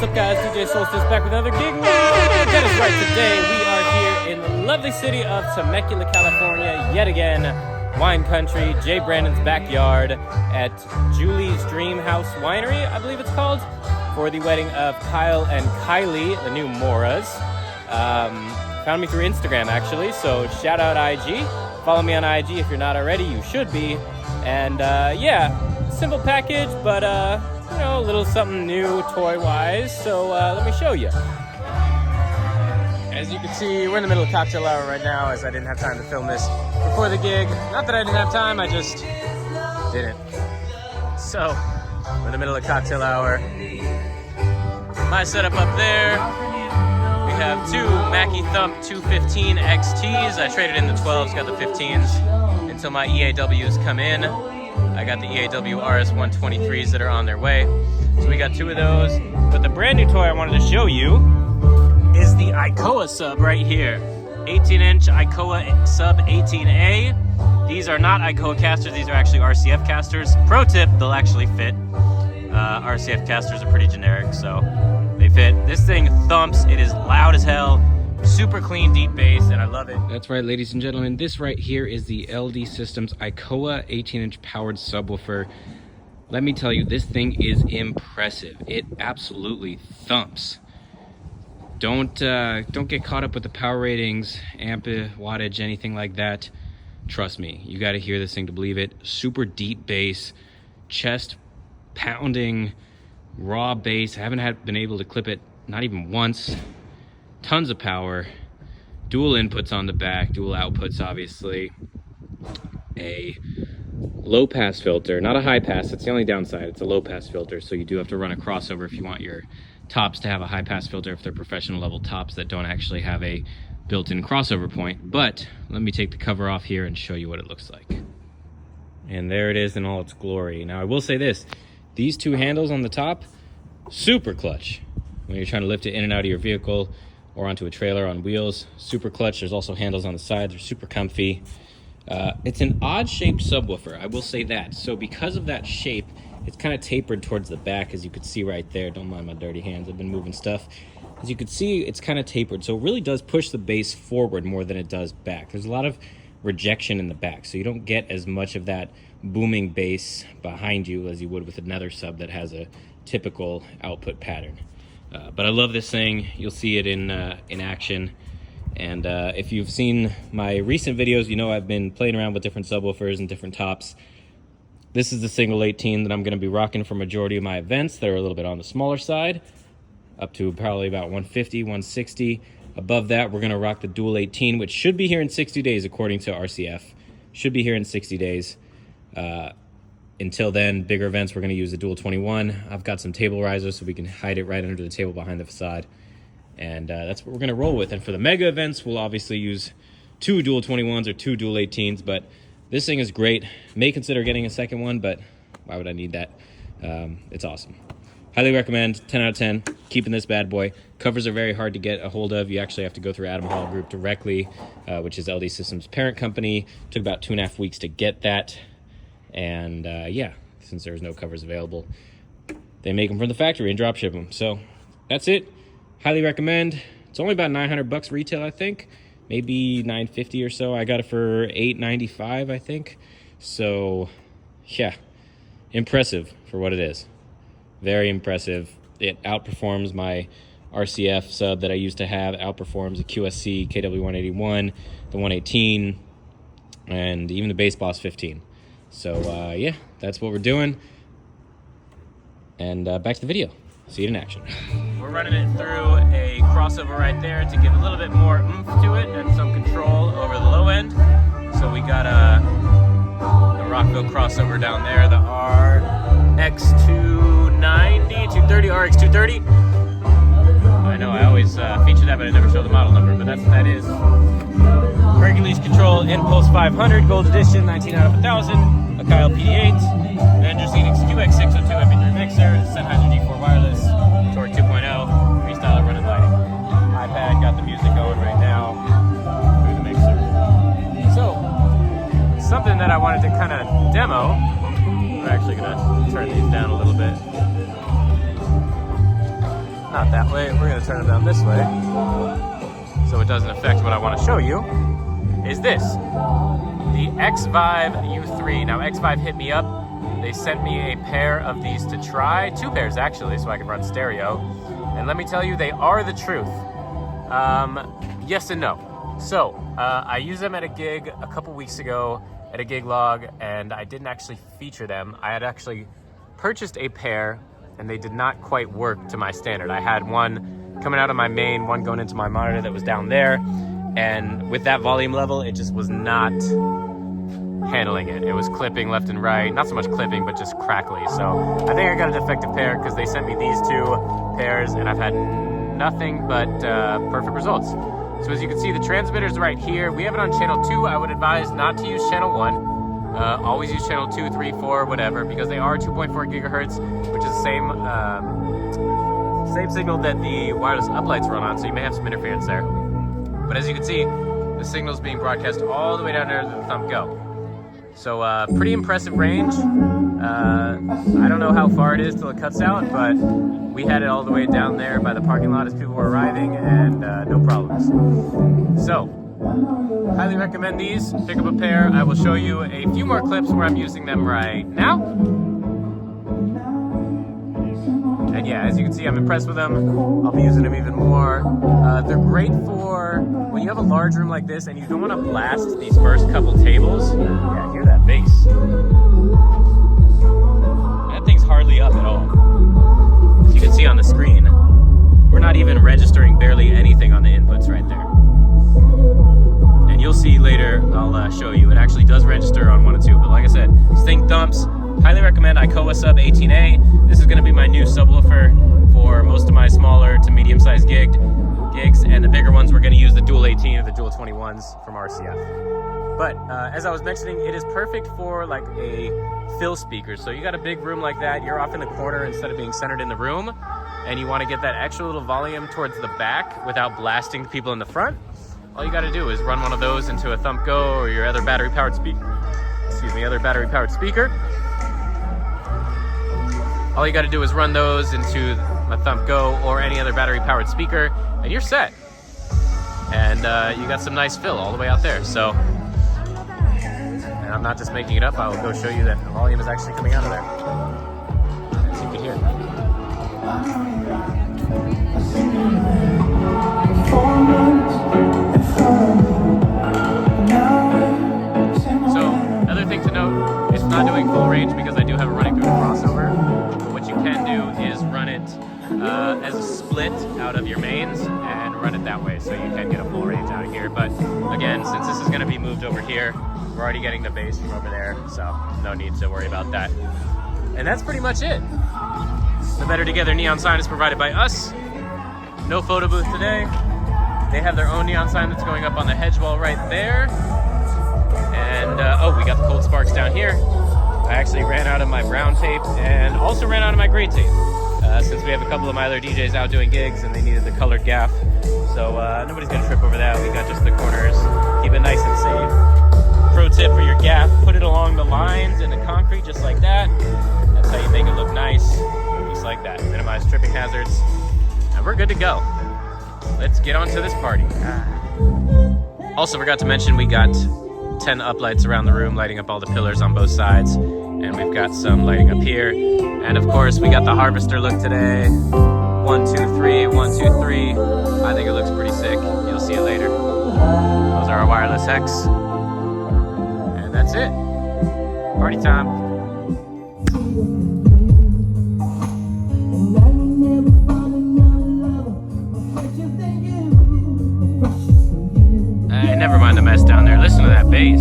What's up, guys? DJ Solstice back with another gig. That is right. Today we are here in the lovely city of Temecula, California, yet again. Wine country, Jay Brandon's backyard at Julie's Dream House Winery, I believe it's called, for the wedding of Kyle and Kylie, the new Moras. Found me through Instagram, actually, so shout out IG. Follow me on IG if you're not already. You should be. And yeah, simple package, but you know, a little something new toy-wise. So let me show you. As you can see, we're in the middle of cocktail hour right now, as I didn't have time to film this before the gig. Not that I didn't have time, I just didn't. So, we're in the middle of cocktail hour. My setup up there. We have two Mackie Thump 215 XTs. I traded in the 12s, got the 15s until my EAWs come in. I got the EAW RS123s that are on their way. So we got two of those. But the brand new toy I wanted to show you is the Icoa sub right here. 18-inch Icoa sub 18A. These are not Icoa casters, these are actually RCF casters. Pro tip, they'll actually fit. RCF casters are pretty generic, so they fit. This thing thumps, it is loud as hell. Super clean, deep bass, and I love it. That's right, ladies and gentlemen. This right here is the LD Systems Icoa 18-inch powered subwoofer. Let me tell you, this thing is impressive. It absolutely thumps. Don't get caught up with the power ratings, amp wattage, anything like that. Trust me, you got to hear this thing to believe it. Super deep bass, chest pounding, raw bass. I haven't been able to clip it, not even once. Tons of power, dual inputs on the back, dual outputs, obviously. A low pass filter, not a high pass. That's the only downside. It's a low pass filter, so you do have to run a crossover if you want your tops to have a high pass filter, if they're professional level tops that don't actually have a built-in crossover point. But let me take the cover off here and show you what it looks like. And there it is in all its glory. Now I will say this, these two handles on the top, super clutch when you're trying to lift it in and out of your vehicle or onto a trailer on wheels. Super clutch. There's also handles on the sides. They're super comfy. It's an odd shaped subwoofer, I will say that. So because of that shape, it's kind of tapered towards the back, as you can see right there. Don't mind my dirty hands, I've been moving stuff. As you can see, it's kind of tapered, so it really does push the bass forward more than it does back. There's a lot of rejection in the back, so you don't get as much of that booming bass behind you as you would with another sub that has a typical output pattern. But I love this thing. You'll see it in action. And if you've seen my recent videos, you know I've been playing around with different subwoofers and different tops. This is the single 18 that I'm going to be rocking for majority of my events that are a little bit on the smaller side, up to probably about 150, 160. Above that, we're going to rock the dual 18, which should be here in 60 days, according to RCF. Should be here in 60 days. Until then, bigger events, we're going to use the dual 21. I've got some table risers so we can hide it right under the table behind the facade. And that's what we're going to roll with. And for the mega events, we'll obviously use two dual 21s or two dual 18s, but this thing is great. May consider getting a second one, but why would I need that? It's awesome. Highly recommend, 10 out of 10, keeping this bad boy. Covers are very hard to get a hold of. You actually have to go through Adam Hall Group directly, which is LD Systems' parent company. Took about 2.5 weeks to get that. And yeah, since there's no covers available, they make them from the factory and drop ship them. So that's it. Highly recommend. It's only about $900 retail, I think. Maybe $950 or so. I got it for $895, I think. So yeah, impressive for what it is. Very impressive. It outperforms my RCF sub that I used to have. Outperforms the QSC KW181, the 118, and even the Bass Boss 15. So yeah, that's what we're doing. And back to the video. See it in action. We're running it through a crossover right there to give a little bit more oomph to it and some control over the low end. So we got the Rockville crossover down there, the RX290, 230, RX230. I know I always feature that, but I never show the model number, but that's what that is. Hercules Control Inpulse 500, Gold Edition, 19 out of 1,000. Akai LPD8, Behringer XENYX 602 MP3 mixer, Sennheiser G4 wireless, Torque 2.0, freestyler running lighting. iPad, got the music going right now through the mixer. So, something that I wanted to kind of demo. We're actually going to turn these down a little bit. not that way. We're gonna turn it down this way, so it doesn't affect what I want to show you, is this. The Xvive U3. Now, Xvive hit me up. They sent me a pair of these to try. 2 pairs, actually, so I can run stereo. And let me tell you, they are the truth. Yes and no. So, I used them at a gig a couple weeks ago at a gig log, and I didn't actually feature them. I had actually purchased a pair, and they did not quite work to my standard. I had one coming out of my main, one going into my monitor that was down there, and with that volume level, it just was not handling it. It was clipping left and right, not so much clipping, but just crackly. So I think I got a defective pair because they sent me these 2 pairs, and I've had nothing but perfect results. So as you can see, the transmitter's right here. We have it on channel 2. I would advise not to use channel 1. Always use channel 2, 3, 4, whatever, because they are 2.4 gigahertz, which is the same signal that the wireless uplights run on, so you may have some interference there. But as you can see, the signal is being broadcast all the way down there to the Thump GO. So pretty impressive range. I don't know how far it is till it cuts out, but we had it all the way down there by the parking lot as people were arriving, and no problems. So, highly recommend these. Pick up a pair. I will show you a few more clips where I'm using them right now. And yeah, as you can see, I'm impressed with them. I'll be using them even more. They're great for when you have a large room like this and you don't want to blast these first couple tables. Yeah, hear that bass. That thing's hardly up at all. As you can see on the screen, we're not even registering barely anything on the inputs right there. And you'll see later, I'll show you, it actually does register on 1 and 2. But like I said, this thing thumps. Highly recommend Icoa Sub 18A. This is going to be my new subwoofer for most of my smaller to medium-sized gigs, and the bigger ones we're going to use the Dual 18 or the Dual 21s from RCF. But as I was mentioning, it is perfect for like a fill speaker. So you got a big room like that, you're off in the corner instead of being centered in the room, and you want to get that extra little volume towards the back without blasting the people in the front. All you got to do is run one of those into a Thump GO or your other battery-powered speaker. All you got to do is run those into a Thump GO or any other battery-powered speaker, and you're set. And you got some nice fill all the way out there. So, and I'm not just making it up. I will go show you that the volume is actually coming out of there, as you can hear. So, another thing to note, it's not doing full range because I do have it running through the crossover. What you can do is run it as a split out of your mains and run it that way, so you can get a full range out of here. But again, since this is going to be moved over here, we're already getting the bass from over there, so no need to worry about that. And that's pretty much it. The Better Together neon sign is provided by us. No photo booth today. They have their own neon sign that's going up on the hedge wall right there. And oh, we got the cold sparks down here. I actually ran out of my brown tape and also ran out of my gray tape. Since we have a couple of my other DJs out doing gigs and they needed the colored gaff. So nobody's gonna trip over that. We got just the corners. Keep it nice and safe. Pro tip for your gaff, put it along the lines in the concrete just like that. That's how you make it look nice, just like that. Minimize tripping hazards. And we're good to go. Let's get on to this party. Also forgot to mention we got 10 uplights around the room lighting up all the pillars on both sides. And we've got some lighting up here. And of course, we got the harvester look today. 1, 2, 3, 1, 2, 3. I think it looks pretty sick. You'll see it later. Those are our wireless hex. And that's it. Party time. Never mind the mess down there. Listen to that bass.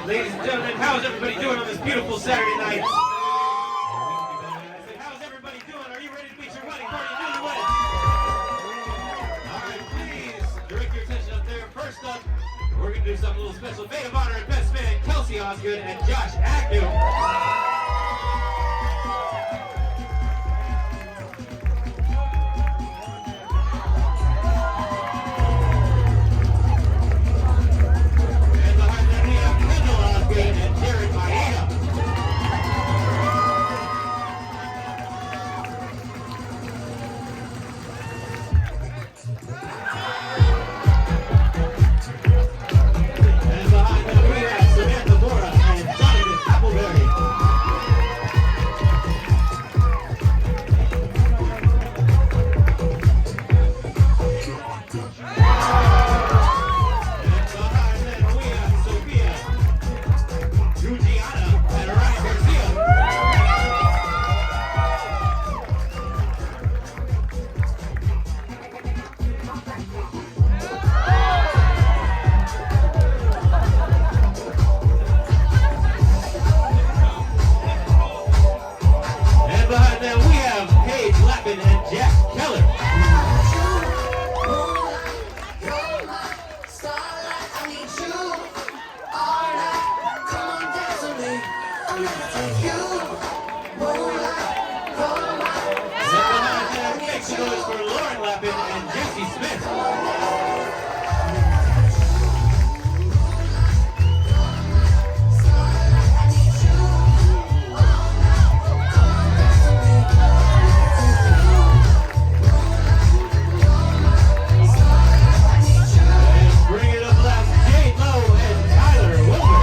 Ladies and gentlemen, how's everybody doing on this beautiful Saturday night? How's everybody doing? Are you ready to meet your wedding party newlyweds? Alright, please direct your attention up there. First up, we're going to do something a little special. Maid of honor and best man, Kelsey Osgood and Josh Agnew. Make some noise for Lauren Lappin and Jesse Smith. Bring it up last, Jade Lowe and Tyler Wilbur.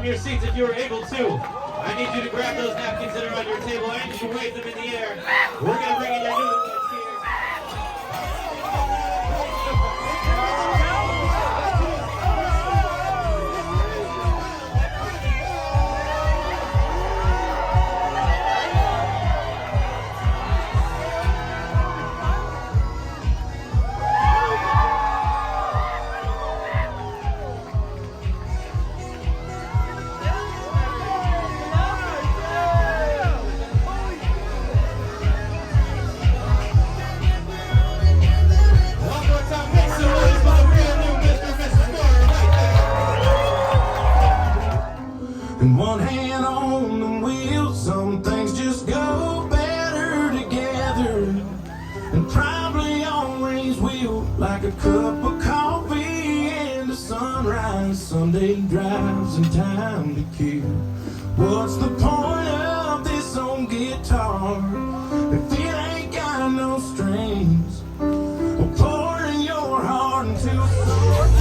Your seats if you are able to. I need you to grab those napkins that are on your table and you can wave them in the air. We're going to bring in your new kids here. And one hand on the wheel, some things just go better together. And probably always will, like a cup of coffee and a sunrise, Sunday drives and time to kill. What's the point of this old guitar if it ain't got no strings? Well, pouring your heart into a song.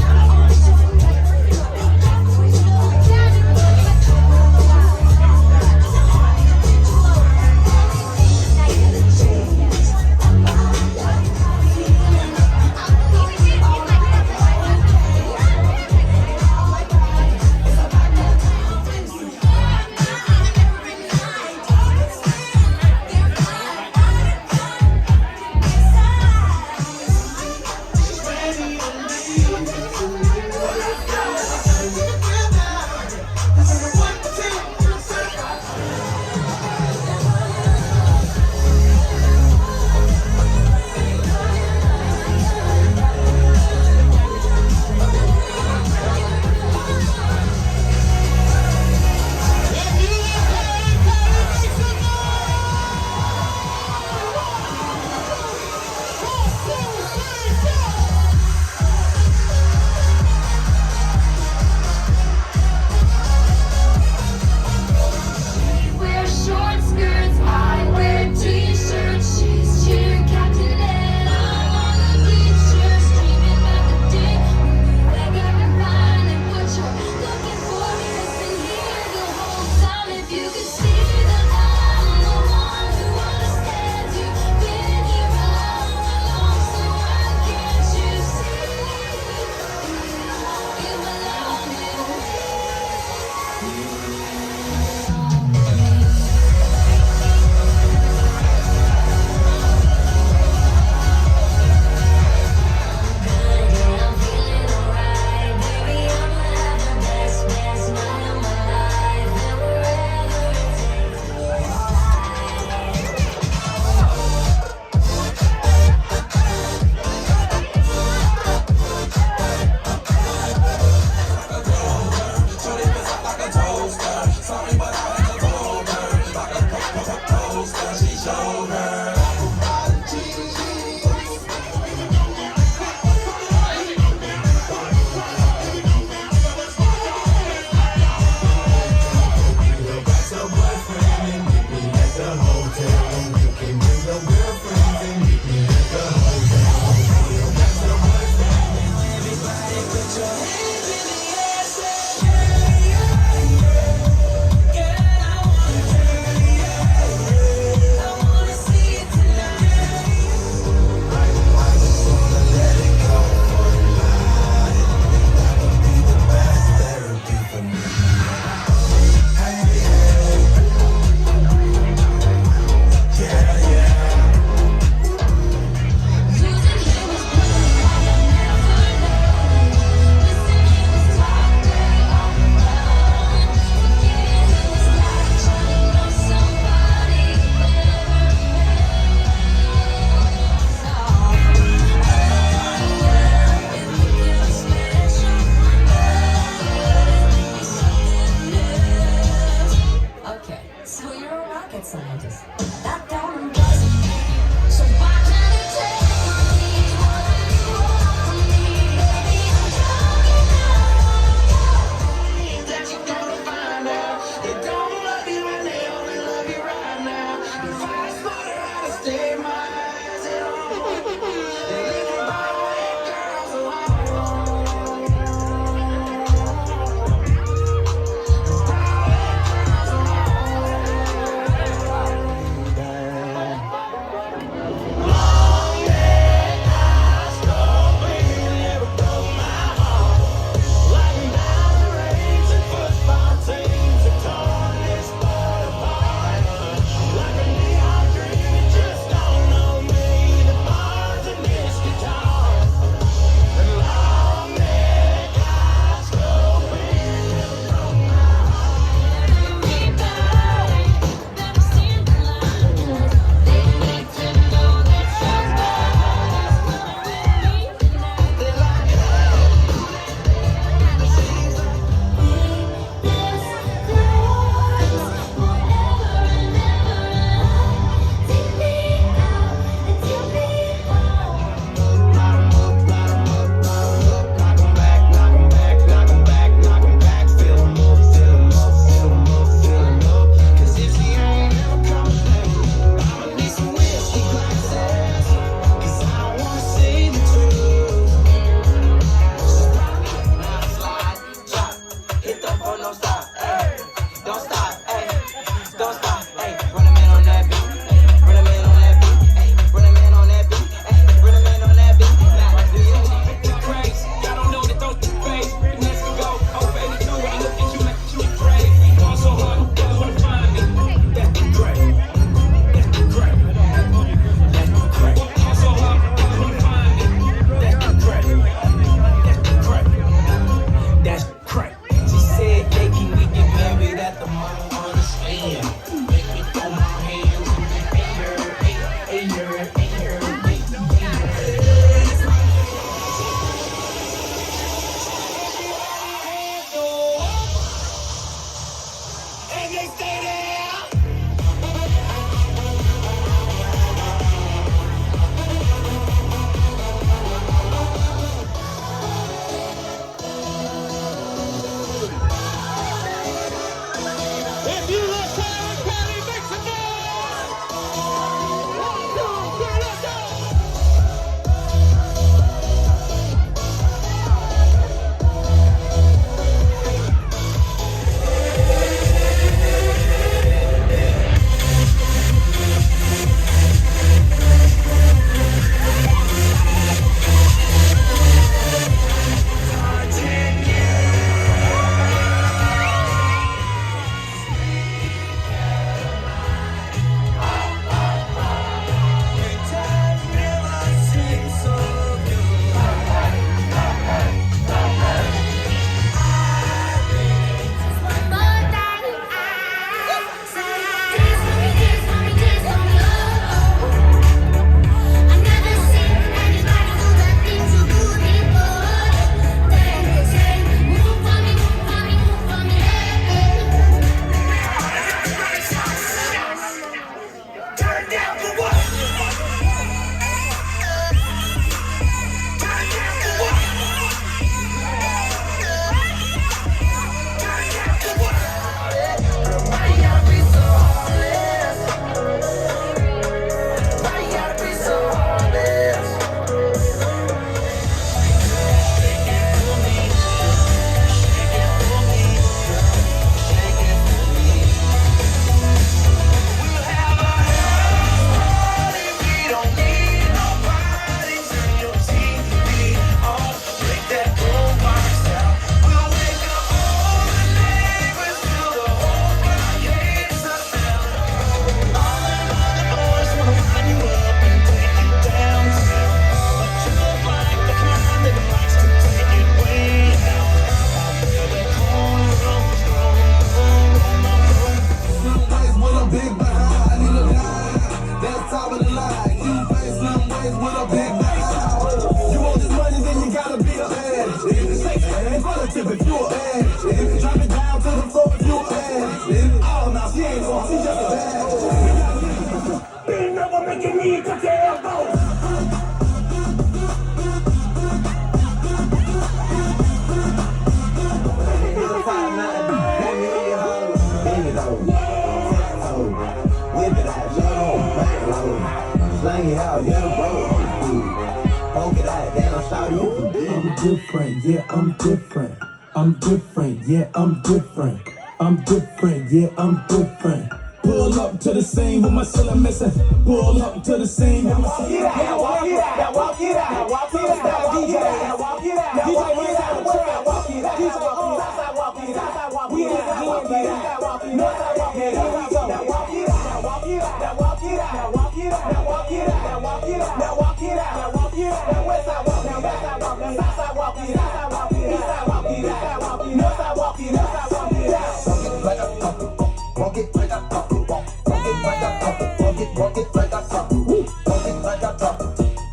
different, yeah, I'm different. I'm different, yeah, I'm different. I'm different, yeah, I'm different. Pull up to the scene with my cylinder missing. Pull up to the scene with my cylinder missing. Now walk it out, now walk it out, now walk it out, DJ, now walk it out, DJ, walk it out, walk it out, DJ, walk it out, we ain't walk it out, walk it out, here we go, now walk it out, now walk it out, now walk it out, now walk it out, now walk it out, now walk it out, now walk it out, now walk it out, now west side walk, now west side walk, now south side walk it out, walk it out, walk it out, walk it out, north side walk it out, walk it out. Walk it like a talk, walk it like a talk, walk it like a talk, walk it like a talk,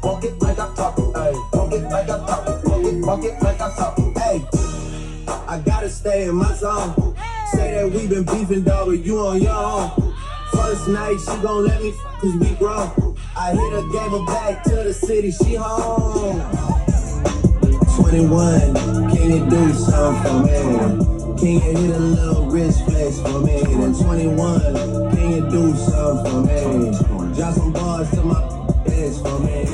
walk it like a talk, walk it like a talk, walk it like a talk. Hey, I gotta stay in my zone. Say that we been beefing, dog, but you on your own. First night she gon' let me cause we grown. I hit her, gave her back to the city, she home. 21, can you do something for me? Can you hit a little wrist flex for me? Then 21, can you do something for me? Drop some bars to my bitch for me.